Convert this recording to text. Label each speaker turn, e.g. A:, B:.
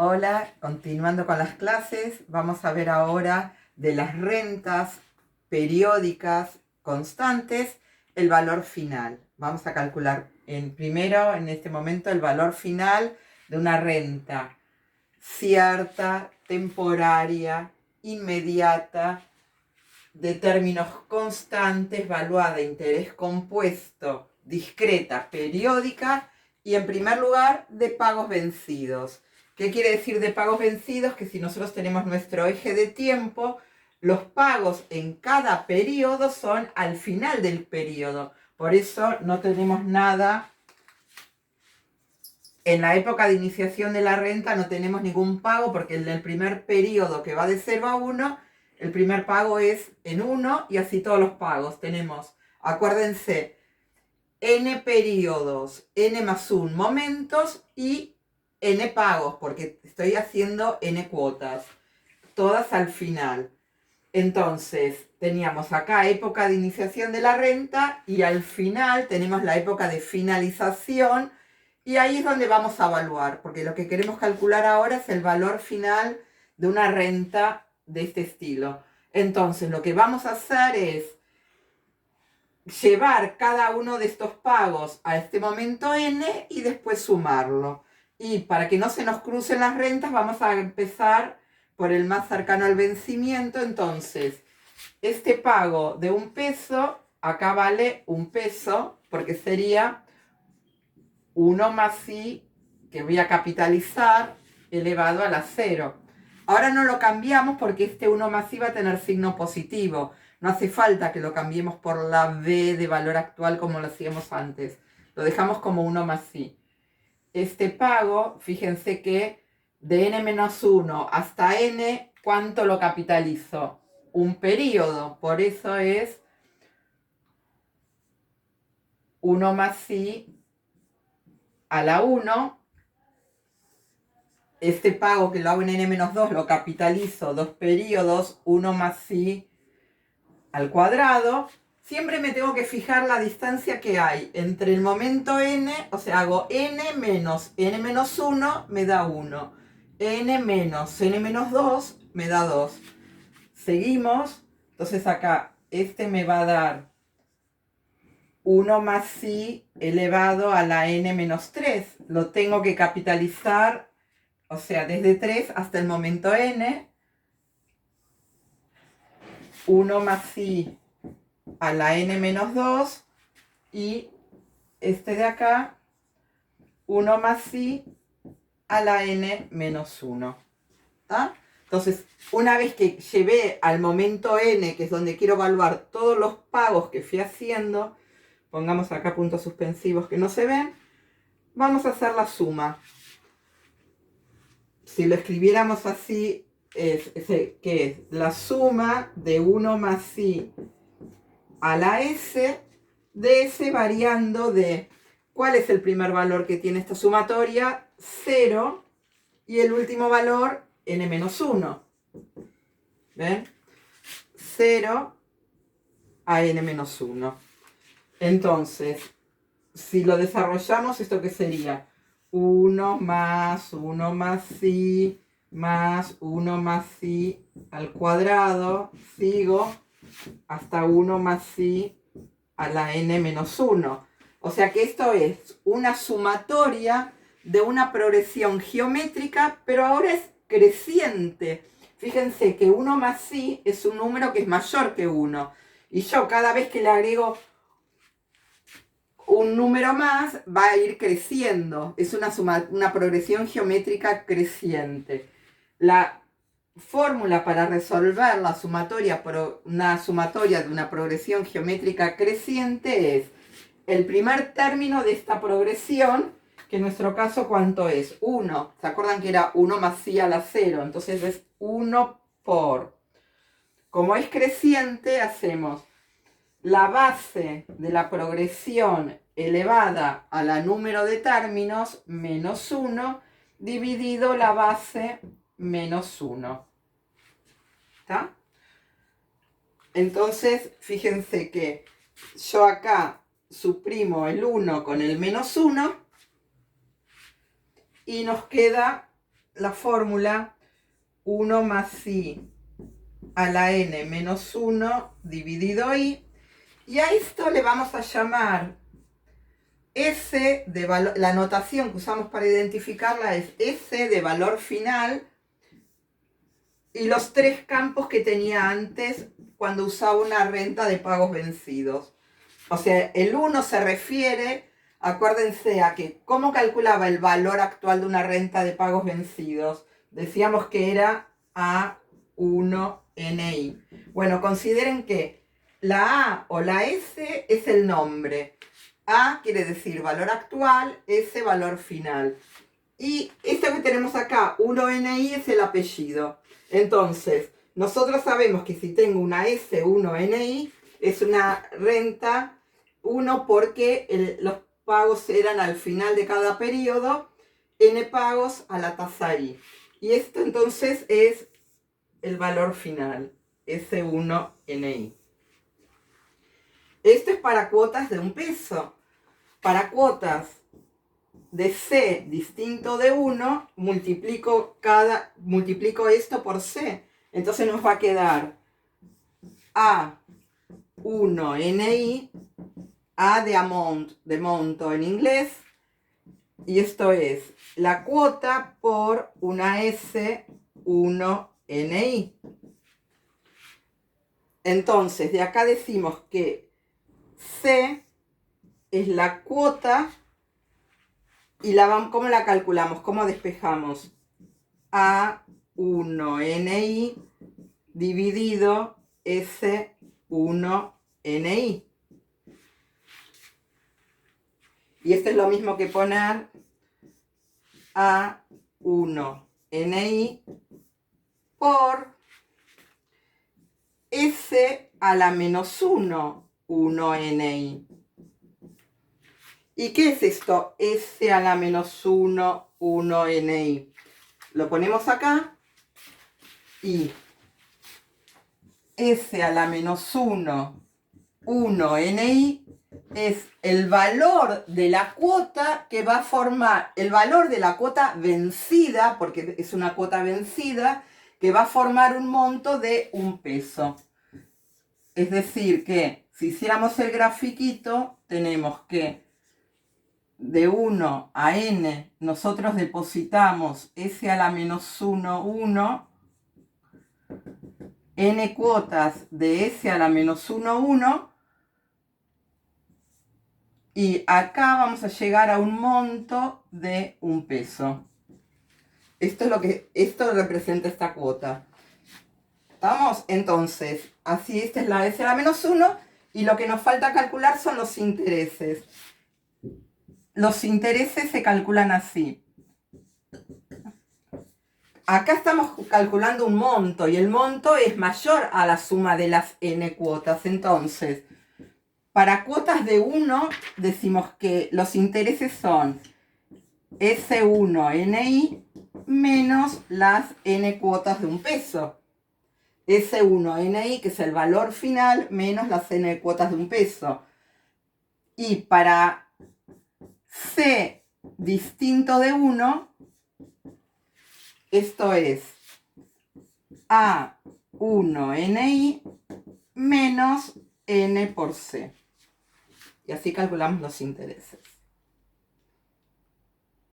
A: Hola, continuando con las clases, vamos a ver ahora de las rentas periódicas constantes el valor final. Vamos a calcular primero, en este momento, el valor final de una renta cierta, temporaria, inmediata, de términos constantes, valuada de interés compuesto, discreta, periódica y en primer lugar de pagos vencidos. ¿Qué quiere decir de pagos vencidos? Que si nosotros tenemos nuestro eje de tiempo, los pagos en cada periodo son al final del periodo. Por eso no tenemos nada. En la época de iniciación de la renta no tenemos ningún pago porque en el primer periodo que va de 0 a 1, el primer pago es en 1 y así todos los pagos. Tenemos, acuérdense, n periodos, n más 1 momentos y n pagos porque estoy haciendo n cuotas, todas al final. Entonces, teníamos acá época de iniciación de la renta y al final tenemos la época de finalización. Y ahí es donde vamos a evaluar, porque lo que queremos calcular ahora es el valor final de una renta de este estilo. Entonces, lo que vamos a hacer es llevar cada uno de estos pagos a este momento n y después sumarlo. Y para que no se nos crucen las rentas, vamos a empezar por el más cercano al vencimiento. Entonces, este pago de 1 peso, acá vale 1 peso, porque sería 1 más i, que voy a capitalizar, elevado a la 0. Ahora no lo cambiamos porque este 1 más i va a tener signo positivo. No hace falta que lo cambiemos por la b de valor actual como lo hacíamos antes. Lo dejamos como 1 más i. Este pago, fíjense que de n-1 hasta n, ¿cuánto lo capitalizo? Un periodo. Por eso es 1 más i a la 1. Este pago que lo hago en n-2 lo capitalizo 2 periodos, 1 más i al cuadrado. Siempre me tengo que fijar la distancia que hay entre el momento n, o sea, hago n menos n-1 me da 1. n menos n-2 me da 2. Seguimos. Entonces acá este me va a dar 1 más i elevado a la n-3. Lo tengo que capitalizar, o sea, desde 3 hasta el momento n. 1 más i a la n-2 y este de acá 1 más i a la n-1. ¿Tá? Entonces, una vez que llevé al momento n, que es donde quiero evaluar todos los pagos que fui haciendo, pongamos acá puntos suspensivos que no se ven, vamos a hacer la suma. Si lo escribiéramos así, que es la suma de 1 más i a la s, de s variando de cuál es el primer valor que tiene esta sumatoria, 0, y el último valor, n-1. ¿Ven? 0 a n-1. Entonces, si lo desarrollamos, ¿esto qué sería? 1 más i más 1 más i al cuadrado, sigo hasta 1 más i a la n-1. O sea que esto es una sumatoria de una progresión geométrica, pero ahora es creciente. Fíjense que 1 más i es un número que es mayor que 1. Y yo cada vez que le agrego un número más, va a ir creciendo. Es una progresión geométrica creciente. La fórmula para resolver una sumatoria de una progresión geométrica creciente es el primer término de esta progresión, que en nuestro caso, ¿cuánto es? 1. ¿Se acuerdan que era 1 más i a la 0? Entonces es 1 por. Como es creciente, hacemos la base de la progresión elevada a la número de términos menos 1 dividido la base menos 1. ¿Está? Entonces, fíjense que yo acá suprimo el 1 con el menos 1 y nos queda la fórmula 1 más i a la n menos 1 dividido i. Y a esto le vamos a llamar S de valor, la notación que usamos para identificarla es S de valor final y los tres campos que tenía antes cuando usaba una renta de pagos vencidos. O sea, el 1 se refiere, acuérdense, a que cómo calculaba el valor actual de una renta de pagos vencidos. Decíamos que era A1NI. Bueno, consideren que la A o la S es el nombre. A quiere decir valor actual, S valor final. Y esto que tenemos acá, 1NI, es el apellido. Entonces, nosotros sabemos que si tengo una S1NI, es una renta 1 porque los pagos eran al final de cada periodo, N pagos a la tasa I. Y esto entonces es el valor final, S1NI. Esto es para cuotas de 1 peso. Para cuotas de C distinto de 1, multiplico esto por C. Entonces nos va a quedar A1NI, A de amount, de monto en inglés, y esto es la cuota por una S1NI. Entonces, de acá decimos que C es la cuota y ¿cómo la calculamos? ¿Cómo despejamos? A1NI dividido S1NI. Y esto es lo mismo que poner A1NI por S a la menos 1, 1NI. ¿Y qué es esto? S a la menos 1, 1NI. Lo ponemos acá y S a la menos 1, 1NI es el valor de la cuota que va a formar, el valor de la cuota vencida, porque es una cuota vencida, que va a formar un monto de 1 peso. Es decir, que si hiciéramos el grafiquito, tenemos que de 1 a n nosotros depositamos S a la menos 1, 1, n cuotas de S a la menos 1, 1, y acá vamos a llegar a un monto de 1 peso. Esto representa esta cuota. ¿Estamos? Entonces, así esta es la S a la menos 1 y lo que nos falta calcular son los intereses. Los intereses se calculan así. Acá estamos calculando un monto y el monto es mayor a la suma de las n cuotas. Entonces, para cuotas de 1 decimos que los intereses son S1NI menos las n cuotas de 1 peso. S1NI, que es el valor final, menos las n cuotas de 1 peso. Y para C distinto de 1, esto es A1NI menos N por C. Y así calculamos los intereses.